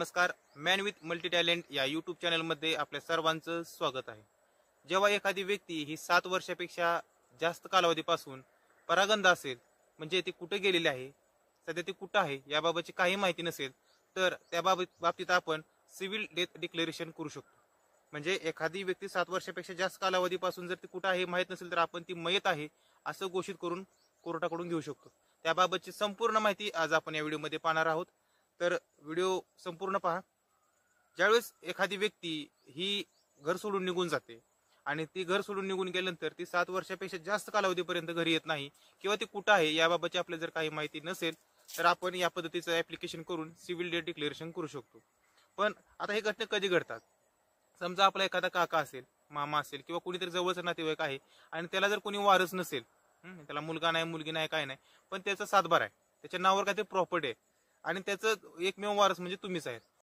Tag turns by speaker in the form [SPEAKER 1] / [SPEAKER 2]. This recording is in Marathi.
[SPEAKER 1] नमस्कार. मॅन विथ मल्टी टॅलेंट या यूट्यूब चॅनलमध्ये आपल्या सर्वांचं स्वागत आहे. जेव्हा एखादी व्यक्ती ही 7 वर्षापेक्षा जास्त कालावधीपासून परागंदा असेल, म्हणजे ती कुठे गेलेली आहे, सध्या ती कुठं आहे याबाबतची काही माहिती नसेल, तर त्या बाबतीत आपण सिव्हिल डेथ डिक्लेरेशन करू शकतो. म्हणजे एखादी व्यक्ती 7 वर्षापेक्षा जास्त कालावधीपासून जर ती कुठं आहे माहीत नसेल, तर आपण ती मयत आहे असं घोषित करून कोर्टाकडून घेऊ शकतो. त्याबाबतची संपूर्ण माहिती आज आपण या व्हिडिओमध्ये पाहणार आहोत. तर व्हिडिओ संपूर्ण पहा. ज्यावेळेस एखादी व्यक्ती ही घर सोडून निघून जाते आणि ती घर सोडून निघून गेल्यानंतर ती 7 वर्षापेक्षा जास्त कालावधीपर्यंत घरी येत नाही किंवा ती कुठं आहे याबाबतची आपल्याला जर काही माहिती नसेल, तर आपण या पद्धतीचं ऍप्लिकेशन करून सिव्हिल डेथ डिक्लेरेशन करू शकतो. पण आता हे घटना कधी घडतात? समजा आपला एखादा काका असेल, मामा असेल किंवा कोणीतरी जवळचा नातेवाईक आहे आणि त्याला जर कोणी वारस नसेल, त्याला मुलगा नाही, मुलगी नाही, काय नाही, पण त्याचा सातबार आहे, त्याच्या नावावर काहीतरी प्रॉपर्टी आहे आणि त्याचं एकमेव वारस म्हणजे तुम्हीच आहे.